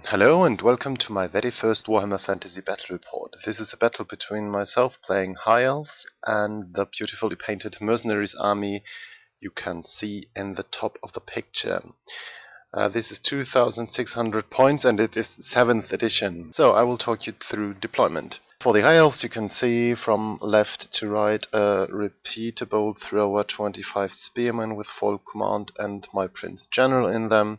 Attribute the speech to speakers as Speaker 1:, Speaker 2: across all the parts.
Speaker 1: Hello and welcome to my very first Warhammer Fantasy battle report. This is a battle between myself playing High Elves and the beautifully painted mercenaries army you can see in the top of the picture. This is 2600 points and it is 7th edition. So I will talk you through deployment. For the High Elves you can see from left to right a repeatable thrower 25 spearmen with full command and my Prince General in them.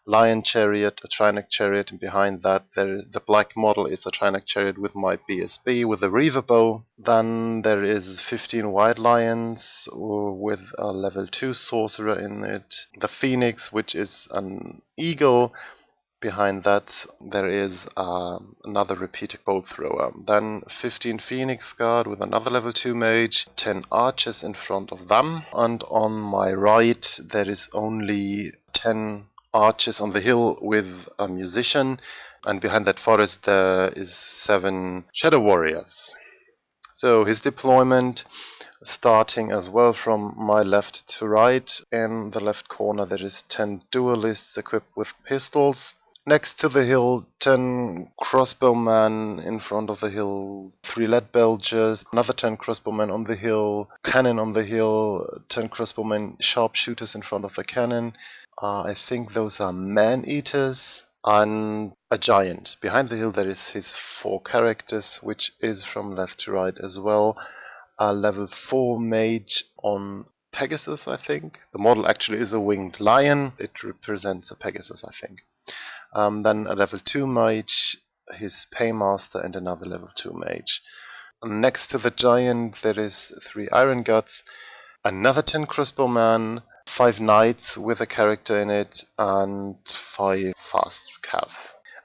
Speaker 1: Lion chariot, a Trinoc chariot, and behind that the black model is a Trinoc chariot with my BSB with a reaver bow. Then there is 15 white lions with a level 2 sorcerer in it. The phoenix, which is an eagle. Behind that there is another repeated bow thrower. Then 15 Phoenix Guard with another level 2 mage, 10 archers in front of them, and on my right there is only 10 archers on the hill with a musician, and behind that forest there is 7 shadow warriors. So his deployment, starting as well from my left to right. In the left corner there is 10 duelists equipped with pistols. Next to the hill, 10 crossbowmen in front of the hill, 3 lead belgers, another 10 crossbowmen on the hill, cannon on the hill, 10 crossbowmen, sharpshooters in front of the cannon. I think those are man-eaters, and a giant. Behind the hill there is his 4 characters, which is from left to right as well. A level 4 mage on Pegasus, I think. The model actually is a winged lion. It represents a Pegasus, I think. Then a level 2 mage, his paymaster, and another level 2 mage. Next to the giant there is 3 iron guts, another 10 crossbowmen, 5 knights with a character in it, and 5 fast cav.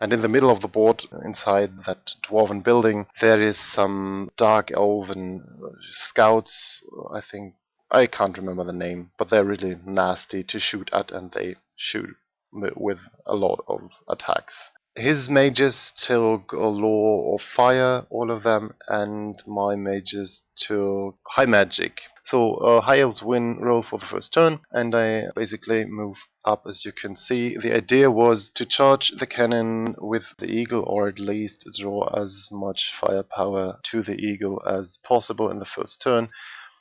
Speaker 1: And in the middle of the board, inside that dwarven building, there is some dark elven scouts, I think. I can't remember the name, but they're really nasty to shoot at, and they shoot with a lot of attacks. His mages took a law of fire, all of them, and my mages took high magic. So High Elves win roll for the first turn, and I basically move up, as you can see. The idea was to charge the cannon with the eagle, or at least draw as much firepower to the eagle as possible in the first turn,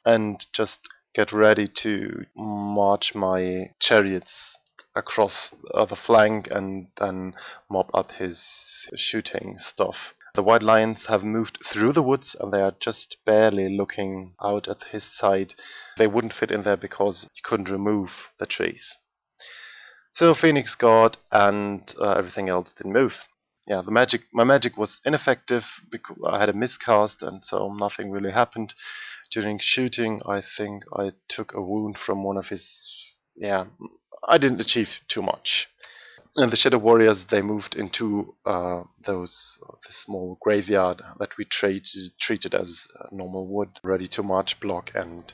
Speaker 1: and just get ready to march my chariots across the flank and then mop up his shooting stuff. The white lions have moved through the woods and they are just barely looking out at his side. They wouldn't fit in there because you couldn't remove the trees. So Phoenix Guard and everything else didn't move. Yeah, my magic was ineffective because I had a miscast, and so nothing really happened. During shooting, I think I took a wound from one of his. Yeah, I didn't achieve too much. And the Shadow Warriors, they moved into the small graveyard that we treated as normal wood, ready to march, block, and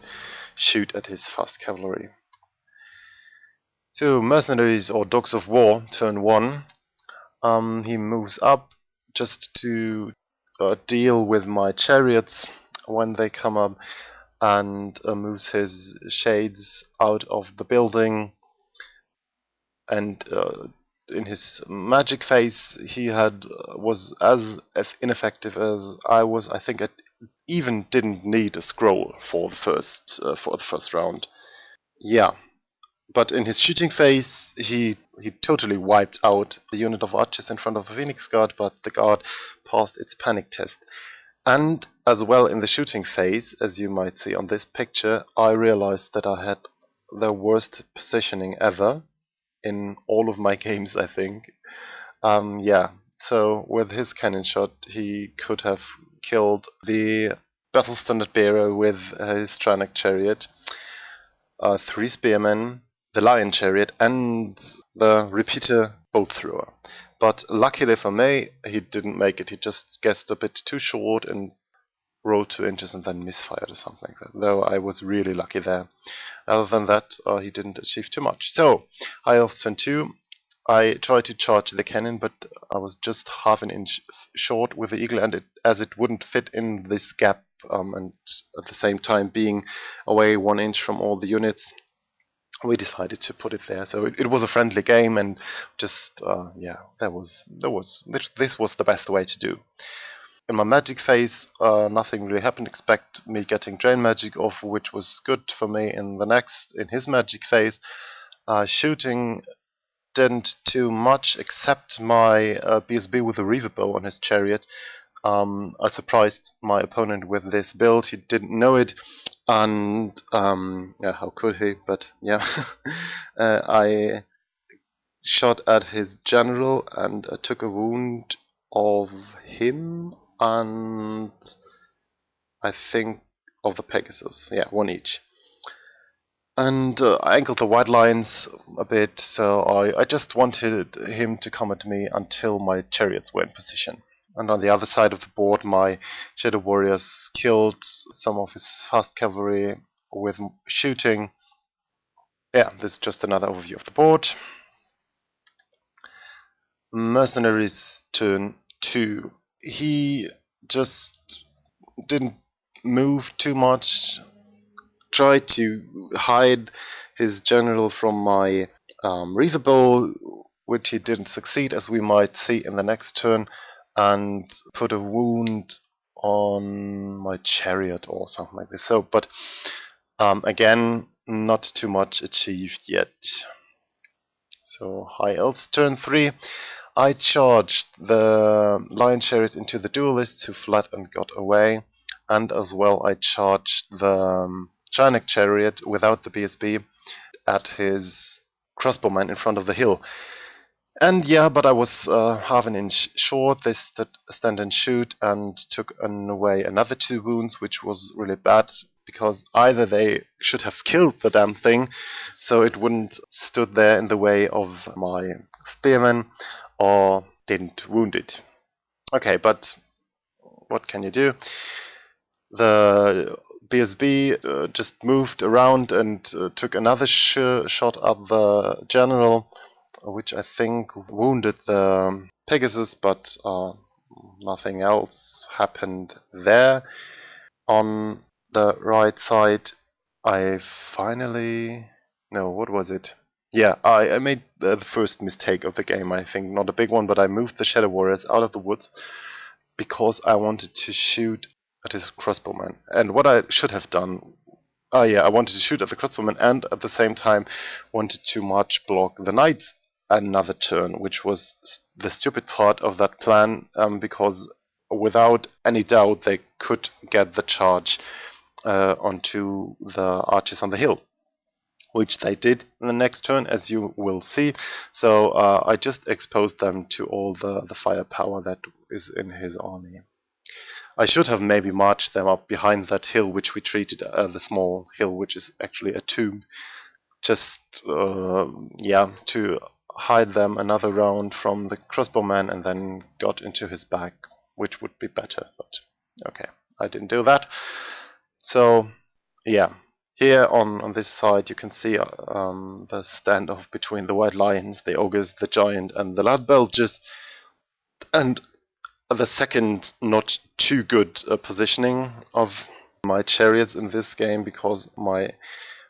Speaker 1: shoot at his fast cavalry. So mercenaries or dogs of war, turn 1. He moves up just to deal with my chariots when they come up, and moves his shades out of the building. And in his magic phase, he was as ineffective as I was. I think I even didn't need a scroll for the first round. Yeah. But in his shooting phase, he totally wiped out the unit of archers in front of the Phoenix Guard, but the guard passed its panic test. And as well in the shooting phase, as you might see on this picture, I realized that I had the worst positioning ever in all of my games, I think. Yeah, so with his cannon shot, he could have killed the battle standard bearer with his Trinoc chariot, 3 spearmen, the lion chariot, and the repeater bow thrower. But luckily for me, he didn't make it. He just guessed a bit too short and rolled 2 inches and then misfired or something like that. Though I was really lucky there. Other than that, he didn't achieve too much. So, High Elves turn 2. I tried to charge the cannon, but I was just half an inch short with the eagle, and as it wouldn't fit in this gap, and at the same time being away 1 inch from all the units, we decided to put it there. So it was a friendly game, and just yeah, this was the best way to do. In my magic phase, nothing really happened except me getting drain magic off, which was good for me. In his magic phase, shooting didn't do much except my BSB with a Reaver bow on his chariot. I surprised my opponent with this build. He didn't know it, and yeah, how could he? But yeah, I shot at his general and took a wound of him and I think of the Pegasus. Yeah, one each. And I angled the white lines a bit, so I just wanted him to come at me until my chariots were in position. And on the other side of the board, my Shadow Warriors killed some of his fast cavalry with shooting. Yeah, this is just another overview of the board. Mercenaries turn 2. He just didn't move too much, tried to hide his general from my Reaver Bow, which he didn't succeed, as we might see in the next turn, and put a wound on my chariot or something like this. So, but again, not too much achieved yet. So High Elves turn 3. I charged the Lion Chariot into the duelists, who fled and got away, and as well I charged the Giant Chariot without the BSB at his crossbowman in front of the hill. And yeah, but I was half an inch short. They stand and shoot and took away another 2 wounds, which was really bad, because either they should have killed the damn thing, so it wouldn't stood there in the way of my spearman, or didn't wound it. Okay, but what can you do? The BSB just moved around and took another shot at the general, which I think wounded the Pegasus, but nothing else happened there. On the right side, I finally... No, what was it? Yeah, I made the first mistake of the game, I think. Not a big one, but I moved the Shadow Warriors out of the woods because I wanted to shoot at his crossbowman. And what I should have done... Oh yeah, I wanted to shoot at the crossbowman and at the same time wanted to march block the knights another turn, which was the stupid part of that plan, because without any doubt they could get the charge onto the archers on the hill, which they did in the next turn, as you will see. So I just exposed them to all the firepower that is in his army. I should have maybe marched them up behind that hill, which we treated the small hill, which is actually a tomb, just yeah, to hide them another round from the crossbowman and then got into his back, which would be better, but okay, I didn't do that. So yeah, here on this side you can see the standoff between the white lions, the ogres, the giant, and the lad belges, and the second not too good positioning of my chariots in this game, because my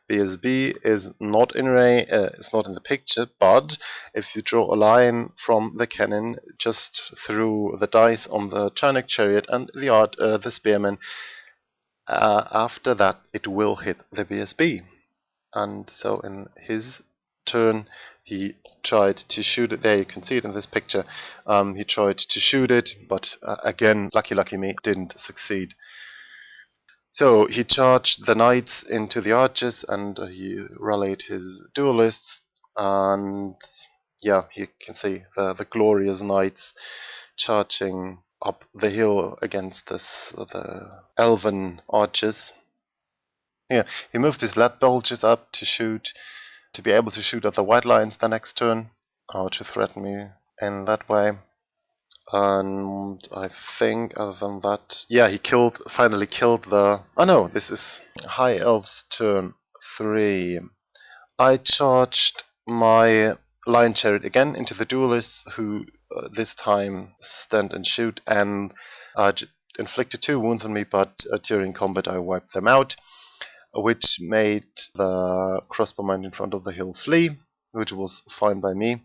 Speaker 1: BSB is not in it's not in the picture, but if you draw a line from the cannon just through the dice on the Chinook chariot and the spearman, after that it will hit the BSB. And so in his turn he tried to shoot it. There you can see it in this picture. He tried to shoot it, but again, lucky me, didn't succeed. So he charged the knights into the archers, and he rallied his duelists, and yeah, you can see the glorious knights charging up the hill against the elven archers. Yeah, he moved his lad belges up to be able to shoot at the white lions the next turn, or to threaten me in that way. And I think other than that, yeah, he finally killed the... Oh no, this is High Elves turn 3. I charged my Lion Chariot again into the duelists, who this time stand and shoot, and inflicted 2 wounds on me, but during combat I wiped them out. which made the crossbowmen in front of the hill flee, which was fine by me.